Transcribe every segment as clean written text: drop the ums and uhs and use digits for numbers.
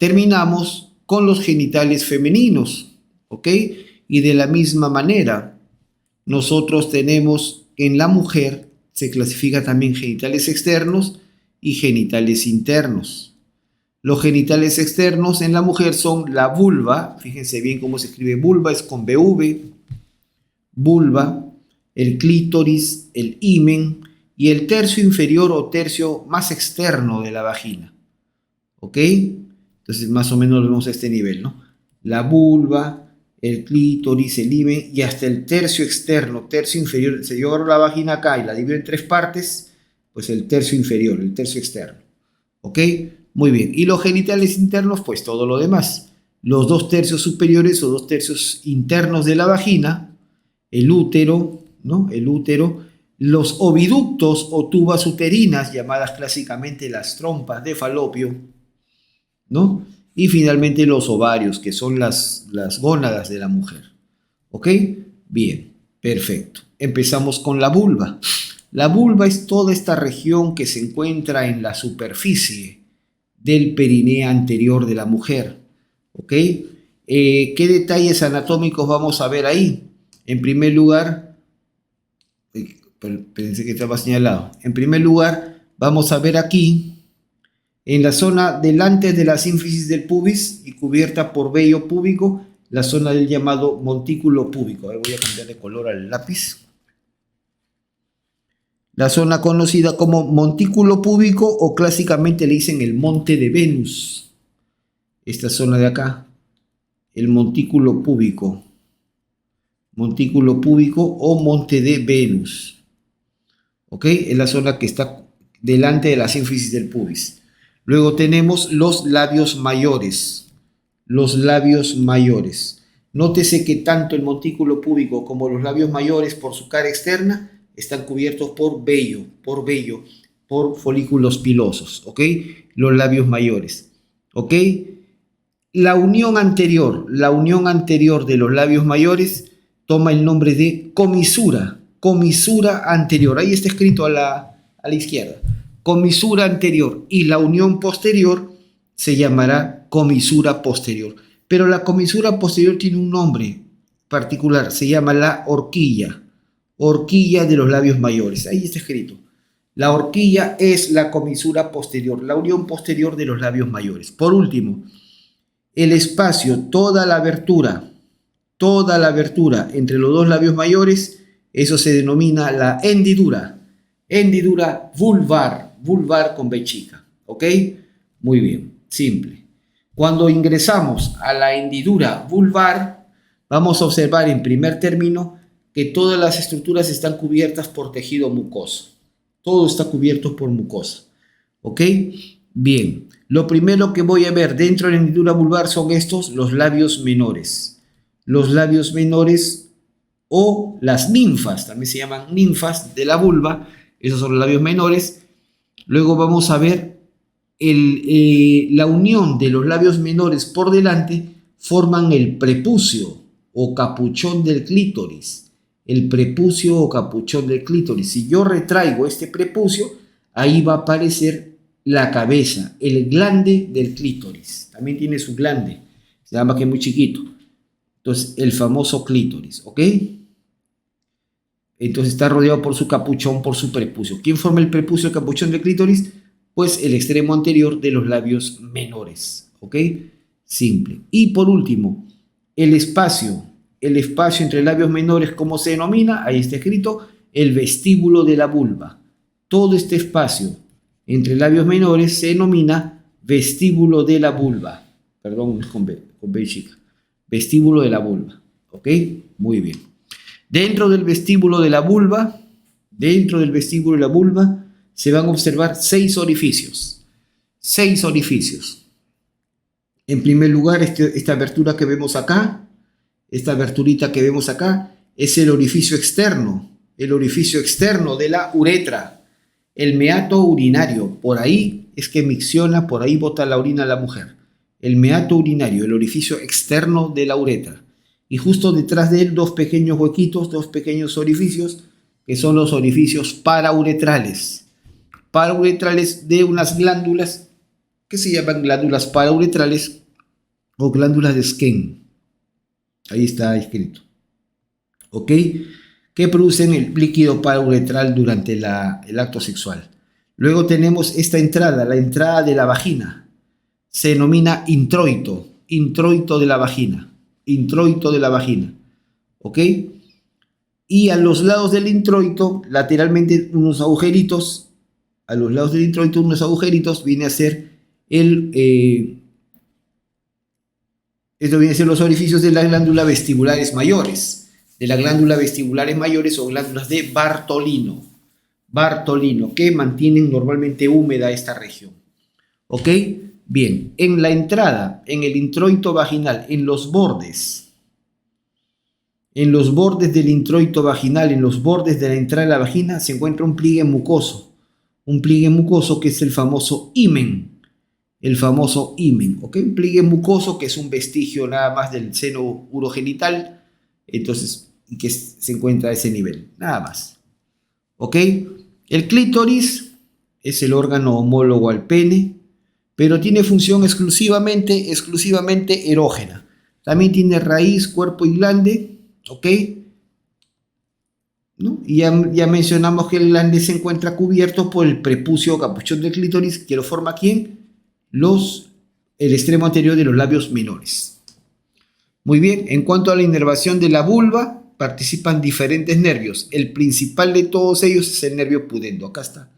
terminamos con los genitales femeninos, ¿ok? Y de la misma manera, nosotros tenemos en la mujer, se clasifica también genitales externos y genitales internos. Los genitales externos en la mujer son la vulva, fíjense bien cómo se escribe vulva, es con BV, vulva, el clítoris, el himen y el tercio inferior o tercio más externo de la vagina. ¿Ok? Entonces más o menos lo vemos a este nivel, ¿no? La vulva, el clítoris, el himen y hasta el tercio externo, tercio inferior. Si yo agarro la vagina acá y la divido en 3 partes, pues el tercio inferior, el tercio externo. ¿Ok? Muy bien. Y los genitales internos, pues todo lo demás. Los 2 tercios superiores o 2 tercios internos de la vagina, el útero, ¿no? El útero, los oviductos o tubas uterinas, llamadas clásicamente las trompas de falopio, ¿no? Y finalmente los ovarios, que son las gónadas de la mujer. ¿Ok? Bien, perfecto. Empezamos con la vulva. La vulva es toda esta región que se encuentra en la superficie del perineo anterior de la mujer. ¿Ok? ¿Qué detalles anatómicos vamos a ver ahí? En primer lugar, pensé que estaba señalado. En primer lugar, vamos a ver aquí, en la zona delante de la sínfisis del pubis y cubierta por vello púbico, la zona del llamado montículo púbico. Ahora voy a cambiar de color al lápiz. La zona conocida como montículo púbico o clásicamente le dicen el monte de Venus. Esta zona de acá, el montículo púbico. Montículo púbico o monte de Venus. ¿Ok? Es la zona que está delante de la sínfisis del pubis. Luego tenemos los labios mayores. Los labios mayores. Nótese que tanto el montículo púbico como los labios mayores por su cara externa están cubiertos por vello, por folículos pilosos, ¿ok? Los labios mayores, ¿ok? La unión anterior de los labios mayores toma el nombre de comisura, comisura anterior. Ahí está escrito a la izquierda. Comisura anterior, y la unión posterior se llamará comisura posterior. Pero la comisura posterior tiene un nombre particular, se llama la horquilla. Horquilla de los labios mayores. Ahí está escrito. La horquilla es la comisura posterior, la unión posterior de los labios mayores. Por último, el espacio, toda la abertura entre los 2 labios mayores, eso se denomina la hendidura. Hendidura vulvar, vulvar con B chica. ¿Ok? Muy bien, simple. Cuando ingresamos a la hendidura vulvar, vamos a observar en primer término que todas las estructuras están cubiertas por tejido mucoso. Todo está cubierto por mucosa. ¿Ok? Bien. Lo primero que voy a ver dentro de la hendidura vulvar son estos, los labios menores. Los labios menores o las ninfas, también se llaman ninfas de la vulva. Esos son los labios menores. Luego vamos a ver la unión de los labios menores por delante forman el prepucio o capuchón del clítoris. El prepucio o capuchón del clítoris. Si yo retraigo este prepucio, ahí va a aparecer la cabeza, el glande del clítoris. También tiene su glande, se llama que es muy chiquito. Entonces, el famoso clítoris, ¿ok? Entonces está rodeado por su capuchón, por su prepucio. ¿Quién forma el prepucio o capuchón del clítoris? Pues el extremo anterior de los labios menores, ¿ok? Simple. Y por último, el espacio entre labios menores, ¿cómo se denomina? Ahí está escrito, el vestíbulo de la vulva. Todo este espacio entre labios menores se denomina vestíbulo de la vulva. Perdón, con B chica. Vestíbulo de la vulva. ¿Ok? Muy bien. Dentro del vestíbulo de la vulva, se van a observar 6 orificios. 6 orificios. En primer lugar, esta abertura que vemos acá, esta aberturita que vemos acá, es el orificio externo de la uretra, el meato urinario. Por ahí es que micciona, por ahí bota la orina la mujer. El meato urinario, el orificio externo de la uretra. Y justo detrás de él 2 pequeños huequitos, 2 pequeños orificios, que son los orificios parauretrales. Parauretrales de unas glándulas que se llaman glándulas parauretrales o glándulas de Skene. Ahí está escrito. ¿Ok? Que producen el líquido parauretral durante el acto sexual. Luego tenemos esta entrada, la entrada de la vagina. Se denomina introito, introito de la vagina, introito de la vagina. ¿Ok? Y a los lados del introito, lateralmente unos agujeritos, a los lados del introito unos agujeritos, viene a ser esto viene a ser los orificios de las glándulas vestibulares mayores, o glándulas de Bartolino. Bartolino, que mantienen normalmente húmeda esta región. ¿Ok? Bien, en la entrada, en el introito vaginal, en los bordes del introito vaginal, en los bordes de la entrada de la vagina, se encuentra un pliegue mucoso que es el famoso himen. ¿Ok? Un pliegue mucoso que es un vestigio nada más del seno urogenital, entonces, y que se encuentra a ese nivel, nada más. ¿Ok? El clítoris es el órgano homólogo al pene, pero tiene función exclusivamente erógena. También tiene raíz, cuerpo y glande, ¿ok? ¿No? Y ya mencionamos que el glande se encuentra cubierto por el prepucio o capuchón del clítoris, que lo forma ¿quién? El extremo anterior de los labios menores. Muy bien, en cuanto a la inervación de la vulva, participan diferentes nervios. El principal de todos ellos es el nervio pudendo. Acá está.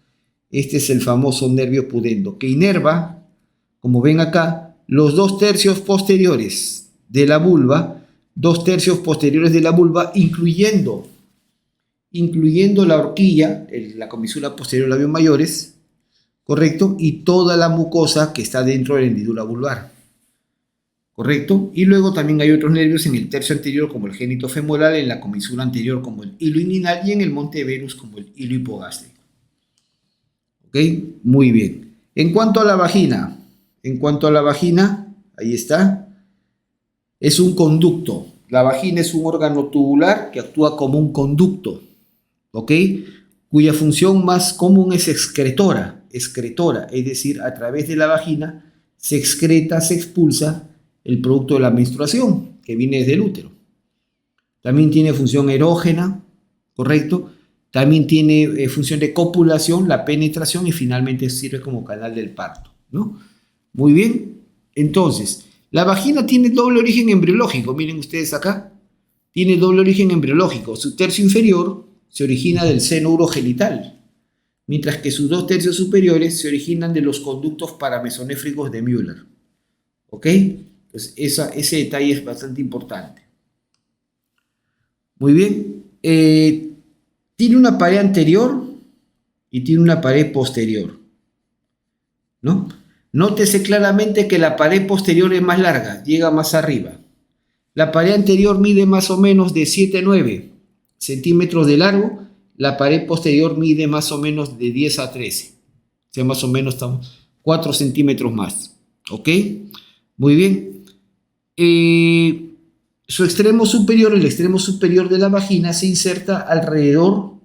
Este es el famoso nervio pudendo, que inerva, como ven acá, los 2/3 posteriores de la vulva, 2/3 posteriores de la vulva, incluyendo la horquilla, la comisura posterior de los labios mayores, ¿correcto? Y toda la mucosa que está dentro de la hendidura vulvar, ¿correcto? Y luego también hay otros nervios en el tercio anterior como el génito femoral, en la comisura anterior como el hilo inguinal y en el monte Venus como el hilo hipogástrico. ¿Ok? Muy bien. En cuanto a la vagina, ahí está, es un conducto. La vagina es un órgano tubular que actúa como un conducto, ¿ok? Cuya función más común es excretora, es decir, a través de la vagina se expulsa el producto de la menstruación, que viene desde el útero. También tiene función erógena, ¿correcto? También tiene función de copulación, la penetración, y finalmente sirve como canal del parto, ¿no? Muy bien. Entonces, la vagina tiene doble origen embriológico. Miren ustedes acá. Tiene doble origen embriológico. Su tercio inferior se origina del seno urogenital, mientras que sus 2/3 superiores se originan de los conductos paramesonéfricos de Müller. ¿Ok? Entonces, ese detalle es bastante importante. Muy bien. Tiene una pared anterior y tiene una pared posterior, ¿no? Nótese claramente que la pared posterior es más larga, llega más arriba. La pared anterior mide más o menos de 7 a 9 centímetros de largo. La pared posterior mide más o menos de 10 a 13. O sea, más o menos estamos 4 centímetros más. ¿Ok? Muy bien. Su extremo superior, el extremo superior de la vagina, se inserta alrededor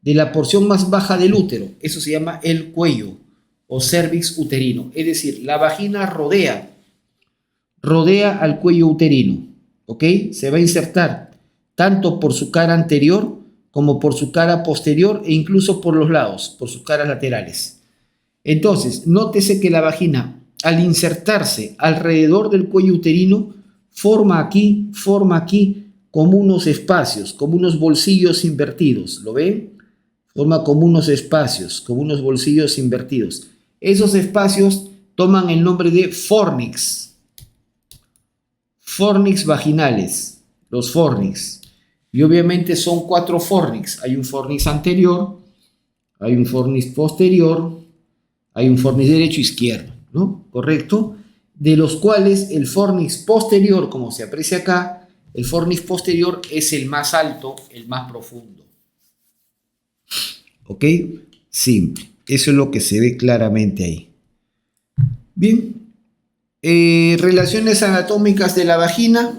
de la porción más baja del útero. Eso se llama el cuello o cervix uterino. Es decir, la vagina rodea al cuello uterino. ¿Ok? Se va a insertar tanto por su cara anterior como por su cara posterior e incluso por los lados, por sus caras laterales. Entonces, nótese que la vagina, al insertarse alrededor del cuello uterino, forma aquí como unos espacios, como unos bolsillos invertidos. ¿Lo ven? Forma como unos espacios, como unos bolsillos invertidos. Esos espacios toman el nombre de fornix. Fornix vaginales, los fornix. Y obviamente son 4 fornix. Hay un fornix anterior, hay un fornix posterior, hay un fornix derecho e izquierdo, ¿no? ¿Correcto? De los cuales el fornix posterior, como se aprecia acá, el fornix posterior es el más alto, el más profundo. ¿Ok? Simple. Eso es lo que se ve claramente ahí. Bien. Relaciones anatómicas de la vagina.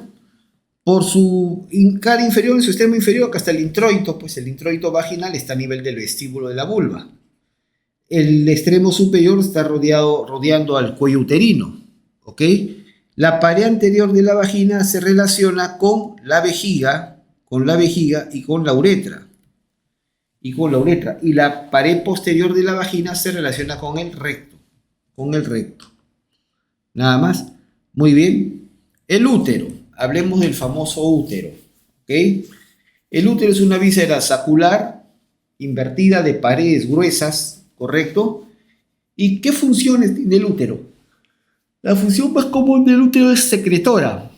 Por su cara inferior, en su extremo inferior, acá está el introito, pues el introito vaginal está a nivel del vestíbulo de la vulva. el extremo superior está rodeando al cuello uterino, ¿ok? La pared anterior de la vagina se relaciona con la vejiga y con la uretra. Y la pared posterior de la vagina se relaciona con el recto. Nada más. Muy bien. El útero. Hablemos del famoso útero. ¿Ok? El útero es una víscera sacular invertida de paredes gruesas, ¿correcto? ¿Y qué funciones tiene el útero? La función más común del útero es secretora.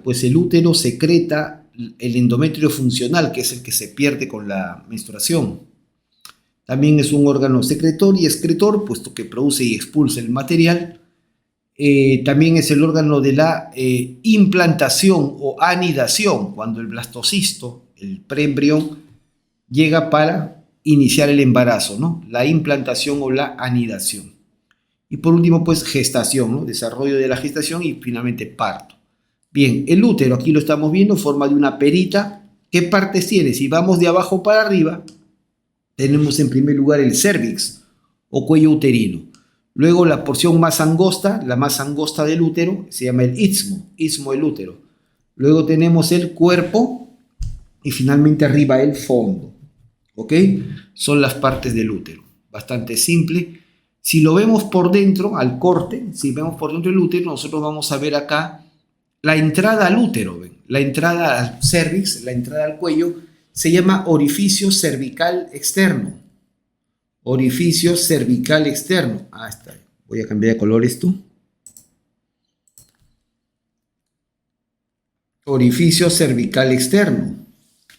Pues el útero secreta el endometrio funcional, que es el que se pierde con la menstruación. También es un órgano secretor y excretor, puesto que produce y expulsa el material. También es el órgano de la implantación o anidación, cuando el blastocisto, el preembrión, llega para iniciar el embarazo, ¿no? La implantación o la anidación. Y por último, pues gestación, ¿no? Desarrollo de la gestación y finalmente parto. Bien, el útero, aquí lo estamos viendo, forma de una perita. ¿Qué partes tiene? Si vamos de abajo para arriba, tenemos en primer lugar el cérvix o cuello uterino. Luego la porción más angosta, la más angosta del útero, se llama el istmo del útero. Luego tenemos el cuerpo y finalmente arriba el fondo. ¿Ok? Son las partes del útero. Bastante simple. Si lo vemos por dentro, al corte, si vemos por dentro del útero, nosotros vamos a ver acá la entrada al útero, ¿ven? La entrada al cérvix, la entrada al cuello, se llama orificio cervical externo. Orificio cervical externo. Ah, está. Voy a cambiar de color esto. Orificio cervical externo.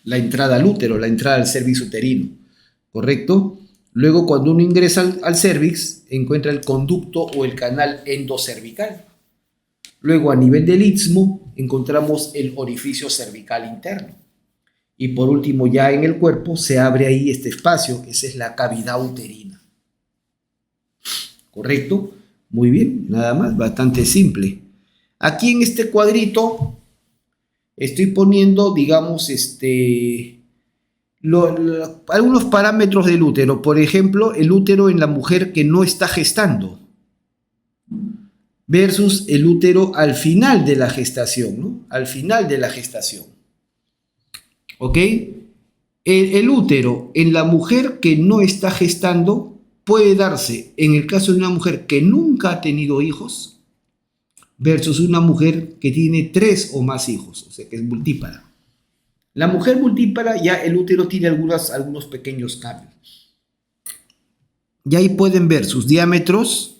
La entrada al útero, la entrada al cérvix uterino. ¿Correcto? Luego, cuando uno ingresa al cérvix, encuentra el conducto o el canal endocervical. Luego, a nivel del istmo, encontramos el orificio cervical interno. Y por último, ya en el cuerpo, se abre ahí este espacio. Esa es la cavidad uterina. ¿Correcto? Muy bien, nada más, bastante simple. Aquí en este cuadrito estoy poniendo, digamos, algunos parámetros del útero. Por ejemplo, el útero en la mujer que no está gestando versus el útero al final de la gestación, ¿no? Al final de la gestación. ¿Ok? El útero en la mujer que no está gestando puede darse en el caso de una mujer que nunca ha tenido hijos versus una mujer que tiene 3 o más hijos, o sea que es multípara. La mujer multípara ya el útero tiene algunos pequeños cambios. Y ahí pueden ver sus diámetros,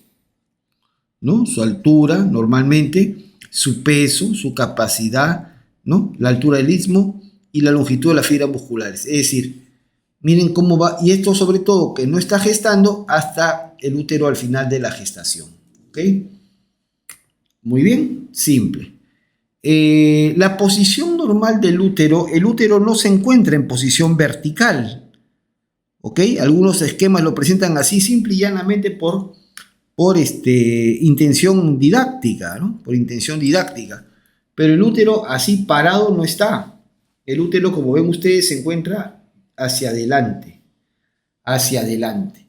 ¿no? Su altura normalmente, su peso, su capacidad, ¿no? La altura del istmo y la longitud de las fibras musculares. Es decir, miren cómo va, y esto sobre todo que no está gestando hasta el útero al final de la gestación. ¿Ok? Muy bien, simple. La posición normal del útero, el útero no se encuentra en posición vertical. ¿Ok? Algunos esquemas lo presentan así simple y llanamente por intención didáctica, ¿no? Por intención didáctica. Pero el útero así parado no está. El útero, como ven ustedes, se encuentra hacia adelante. Hacia adelante.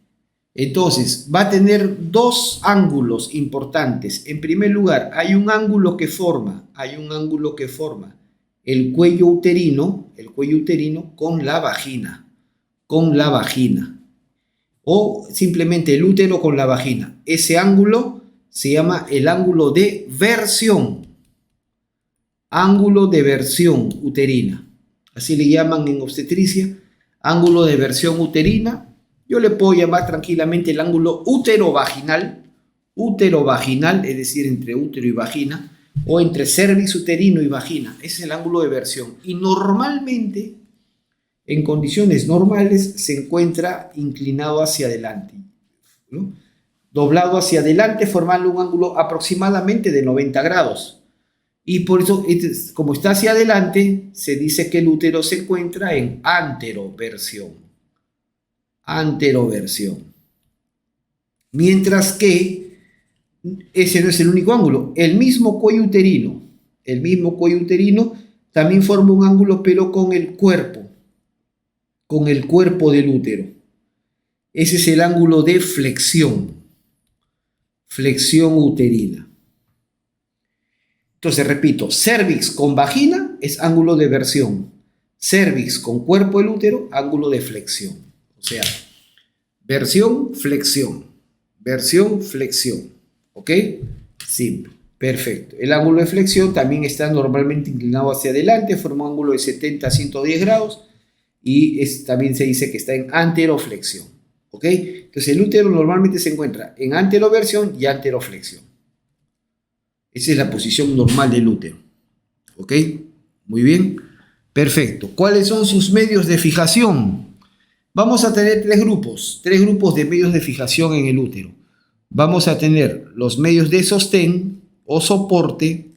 Entonces, va a tener dos ángulos importantes. En primer lugar, hay un ángulo que forma el cuello uterino con la vagina. O simplemente el útero con la vagina. Ese ángulo se llama el ángulo de versión. Ángulo de versión uterina. Así le llaman en obstetricia. Ángulo de versión uterina. Yo le puedo llamar tranquilamente el ángulo útero-vaginal, es decir, entre útero y vagina, o entre cérvix uterino y vagina. Ese es el ángulo de versión. Y normalmente, en condiciones normales, se encuentra inclinado hacia adelante, ¿no? Doblado hacia adelante, formando un ángulo aproximadamente de 90 grados. Y por eso, como está hacia adelante, se dice que el útero se encuentra en anteroversión. Mientras que ese no es el único ángulo. El mismo cuello uterino también forma un ángulo, pero con el cuerpo del útero. Ese es el ángulo de flexión. Flexión uterina. Entonces, repito, cervix con vagina es ángulo de versión. Cervix con cuerpo del útero, ángulo de flexión. O sea, versión, flexión. Versión, flexión. ¿Ok? Simple. Perfecto. El ángulo de flexión también está normalmente inclinado hacia adelante, forma un ángulo de 70 a 110 grados y también se dice que está en anteroflexión. ¿Ok? Entonces el útero normalmente se encuentra en anteroversión y anteroflexión. Esa es la posición normal del útero. ¿Ok? Muy bien. Perfecto. ¿Cuáles son sus medios de fijación? Vamos a tener tres grupos de medios de fijación en el útero. Vamos a tener los medios de sostén o soporte.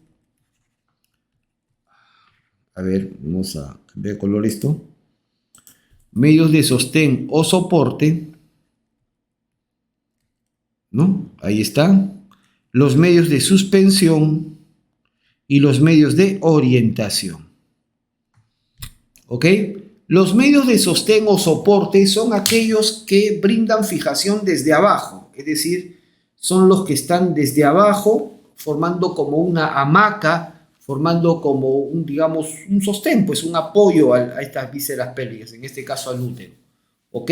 A ver, vamos a cambiar de color esto. Medios de sostén o soporte, ¿no? Ahí está. Los medios de suspensión y los medios de orientación. ¿Ok? Los medios de sostén o soporte son aquellos que brindan fijación desde abajo, es decir, son los que están desde abajo formando como una hamaca, formando como un, digamos, un sostén, pues un apoyo a estas vísceras pélvicas, en este caso al útero. ¿Ok?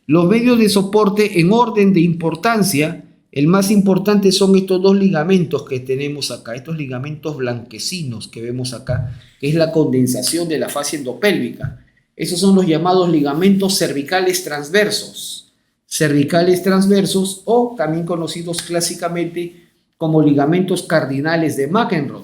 Los medios de soporte en orden de importancia, el más importante son estos dos ligamentos que tenemos acá, estos ligamentos blanquecinos que vemos acá, que es la condensación de la fascia endopélvica. Esos son los llamados ligamentos cervicales transversos. Cervicales transversos o también conocidos clásicamente como ligamentos cardinales de McEnroe.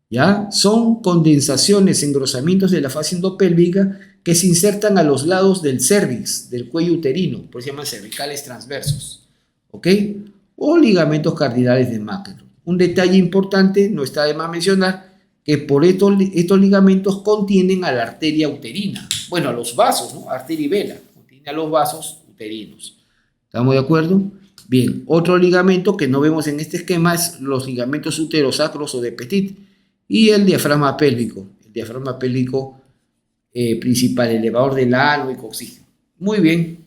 ¿Ya? Son condensaciones, engrosamientos de la fascia endopélvica que se insertan a los lados del cervix, del cuello uterino, por eso se llaman cervicales transversos. ¿Ok? O ligamentos cardinales de McEnroe. Un detalle importante, no está de más mencionar, que por estos ligamentos contienen a la arteria uterina. Bueno, a los vasos, ¿no? Arteria y vena, contiene a los vasos uterinos. ¿Estamos de acuerdo? Bien, otro ligamento que no vemos en este esquema es los ligamentos uterosacros o de Petit y el diafragma pélvico. El diafragma pélvico principal, elevador del ano y coxígeno. Muy bien.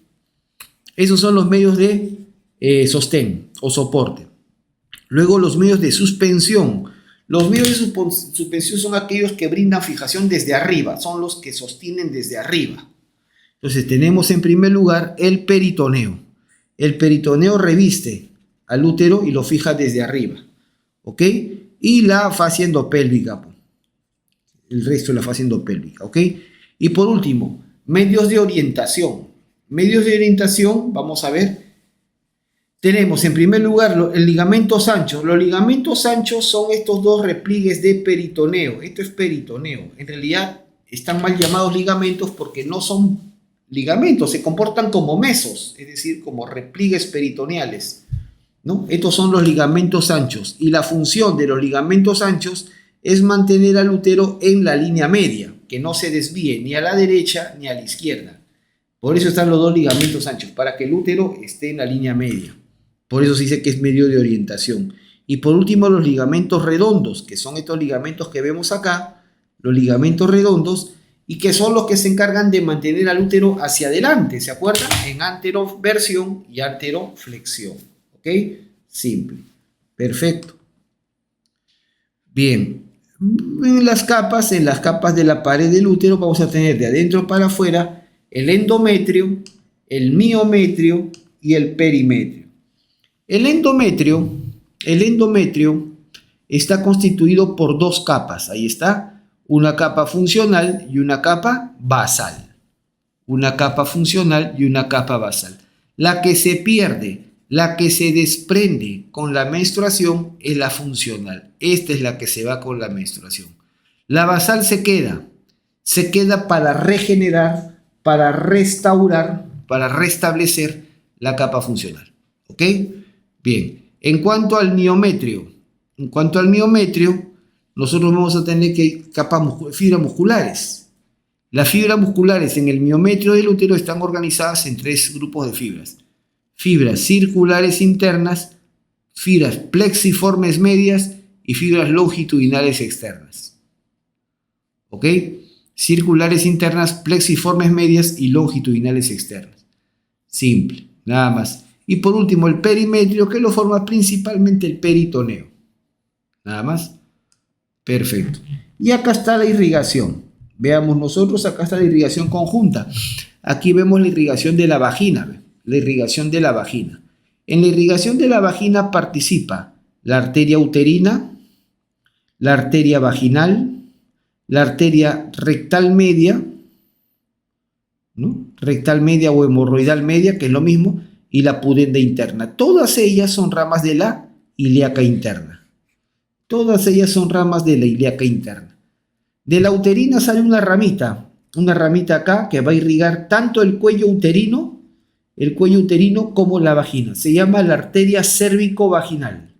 Esos son los medios de sostén o soporte. Luego los medios de suspensión. Los medios de suspensión son aquellos que brindan fijación desde arriba, son los que sostienen desde arriba. Entonces tenemos en primer lugar el peritoneo. El peritoneo reviste al útero y lo fija desde arriba. ¿Ok? Y la fascia endopélvica. El resto de la fascia endopélvica. ¿Ok? Y por último, medios de orientación. Medios de orientación, vamos a ver. Tenemos en primer lugar el ligamentos anchos. Los ligamentos anchos son estos dos repliegues de peritoneo. Esto es peritoneo. En realidad están mal llamados ligamentos porque no son ligamentos, se comportan como mesos, es decir, como repliegues peritoneales, ¿no? Estos son los ligamentos anchos y la función de los ligamentos anchos es mantener al útero en la línea media, que no se desvíe ni a la derecha ni a la izquierda. Por eso están los dos ligamentos anchos, para que el útero esté en la línea media. Por eso se dice que es medio de orientación. Y por último, los ligamentos redondos, que son estos ligamentos que vemos acá, los ligamentos redondos, y que son los que se encargan de mantener al útero hacia adelante, ¿se acuerdan? En anteroversión y anteroflexión. ¿Ok? Simple. Perfecto. Bien. En las capas de la pared del útero vamos a tener de adentro para afuera el endometrio, el miometrio y el perimetrio. El endometrio está constituido por dos capas. Ahí está. Una capa funcional y una capa basal. Una capa funcional y una capa basal. La que se pierde, la que se desprende con la menstruación es la funcional. Esta es la que se va con la menstruación. La basal se queda para regenerar, para restaurar, para restablecer la capa funcional. ¿Ok? Bien. En cuanto al miometrio, nosotros vamos a tener fibras musculares. Las fibras musculares en el miometrio del útero están organizadas en tres grupos de fibras. Fibras circulares internas, fibras plexiformes medias y fibras longitudinales externas. ¿Ok? Circulares internas, plexiformes medias y longitudinales externas. Simple, nada más. Y por último, el perimetrio, que lo forma principalmente el peritoneo. Nada más. Perfecto. Y acá está la irrigación. Veamos nosotros, acá está la irrigación conjunta. Aquí vemos la irrigación de la vagina. La irrigación de la vagina. En la irrigación de la vagina participa la arteria uterina, la arteria vaginal, la arteria rectal media, ¿no? Rectal media o hemorroidal media, que es lo mismo, y la pudenda interna. Todas ellas son ramas de la ilíaca interna. Todas ellas son ramas de la ilíaca interna. De la uterina sale una ramita acá que va a irrigar tanto el cuello uterino como la vagina. Se llama la arteria cérvico-vaginal.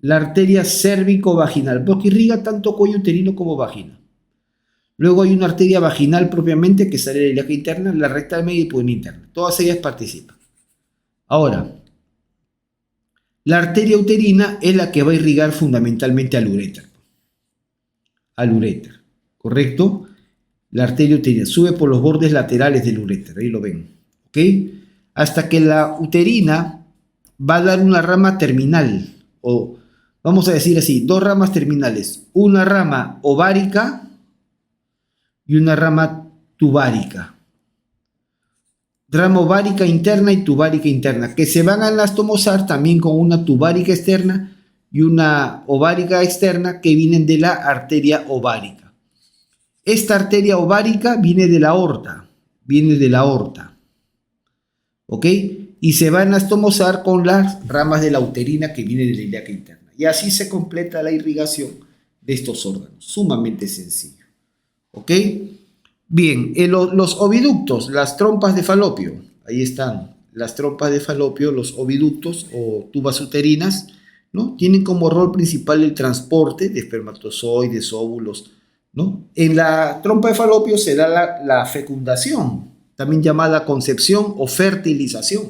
La arteria cérvico-vaginal, porque irriga tanto cuello uterino como vagina. Luego hay una arteria vaginal propiamente que sale de la ilíaca interna, la rectal media y pudenda interna. Todas ellas participan. Ahora, la arteria uterina es la que va a irrigar fundamentalmente al uréter. Al uréter, ¿correcto? La arteria uterina sube por los bordes laterales del uréter, ahí lo ven, ¿ok? Hasta que la uterina va a dar una rama terminal, o vamos a decir así, dos ramas terminales, una rama ovárica y una rama tubárica. Rama ovárica interna y tubárica interna, que se van a anastomosar también con una tubárica externa y una ovárica externa que vienen de la arteria ovárica. Esta arteria ovárica viene de la aorta, ¿ok? Y se va a anastomosar con las ramas de la uterina que viene de la ilíaca interna. Y así se completa la irrigación de estos órganos, sumamente sencillo, ¿ok? Bien, los oviductos, las trompas de Falopio, ahí están, las trompas de Falopio, los oviductos o tubas uterinas, ¿no? Tienen como rol principal el transporte de espermatozoides, óvulos, ¿no? En la trompa de Falopio se da la fecundación, también llamada concepción o fertilización.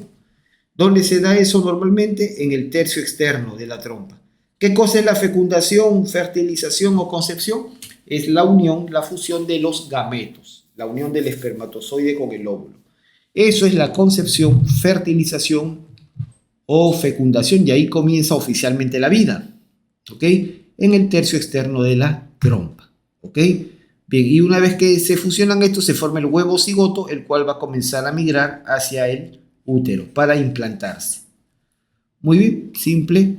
¿Dónde se da eso normalmente? En el tercio externo de la trompa. ¿Qué cosa es la fecundación, fertilización o concepción? Es la unión, la fusión de los gametos, la unión del espermatozoide con el óvulo. Eso es la concepción, fertilización o fecundación, y ahí comienza oficialmente la vida, ¿ok? En el tercio externo de la trompa, ¿ok? Bien, y una vez que se fusionan estos, se forma el huevo cigoto, el cual va a comenzar a migrar hacia el útero para implantarse. Muy bien, simple.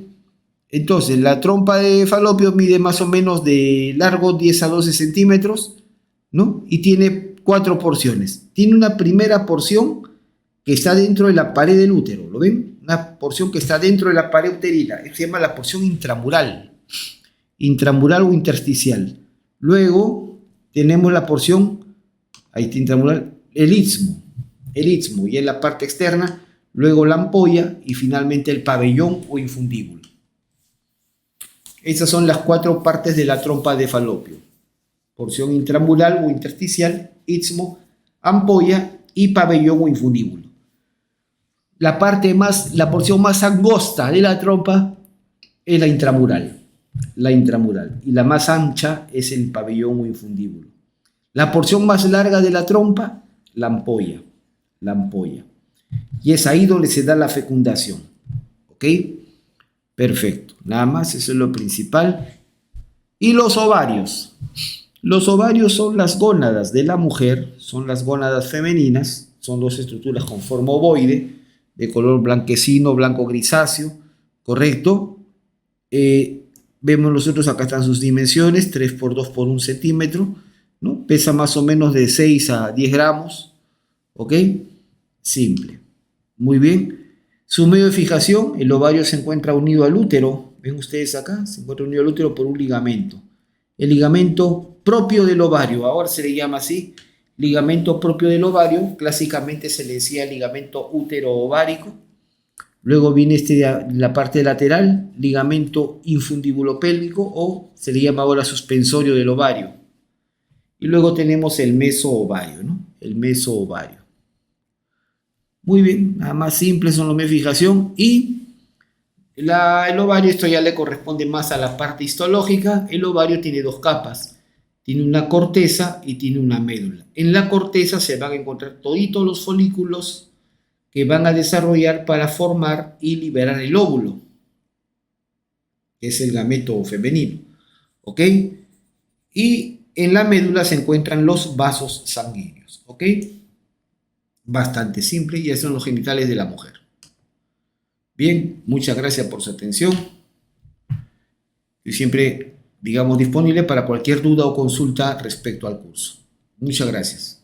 Entonces, la trompa de Falopio mide más o menos de largo 10 a 12 centímetros, ¿no? Y tiene 4 porciones. Tiene una primera porción que está dentro de la pared del útero, ¿lo ven? Una porción que está dentro de la pared uterina, se llama la porción intramural o intersticial. Luego tenemos la porción, ahí está intramural, el istmo, y en la parte externa, luego la ampolla y finalmente el pabellón o infundíbulo. Esas son las 4 partes de la trompa de Falopio: porción intramural o intersticial, istmo, ampolla y pabellón o infundíbulo. La porción más angosta de la trompa es la intramural, y la más ancha es el pabellón o infundíbulo. La porción más larga de la trompa, la ampolla, y es ahí donde se da la fecundación, ¿ok? Perfecto, nada más, eso es lo principal. Y los ovarios. Los ovarios son las gónadas de la mujer, son las gónadas femeninas, son dos estructuras con forma ovoide, de color blanquecino, blanco grisáceo, ¿correcto? Vemos nosotros, acá están sus dimensiones, 3 por 2 por 1 centímetro, ¿no? Pesa más o menos de 6 a 10 gramos, ¿ok? Simple, muy bien. Su medio de fijación, el ovario se encuentra unido al útero, ven ustedes acá, se encuentra unido al útero por un ligamento. El ligamento propio del ovario, ahora se le llama así, ligamento propio del ovario, clásicamente se le decía ligamento útero-ovárico. Luego viene la parte lateral, ligamento infundíbulo pélvico, o se le llama ahora suspensorio del ovario. Y luego tenemos el mesoovario, ¿no? El mesoovario. Muy bien, nada más simple son los medios de fijación. Y el ovario, esto ya le corresponde más a la parte histológica. El ovario tiene 2 capas. Tiene una corteza y tiene una médula. En la corteza se van a encontrar toditos los folículos que van a desarrollar para formar y liberar el óvulo, que es el gameto femenino, ¿ok? Y en la médula se encuentran los vasos sanguíneos, ¿ok? Bastante simple, y esos son los genitales de la mujer. Bien, muchas gracias por su atención. Y siempre, digamos, disponible para cualquier duda o consulta respecto al curso. Muchas gracias.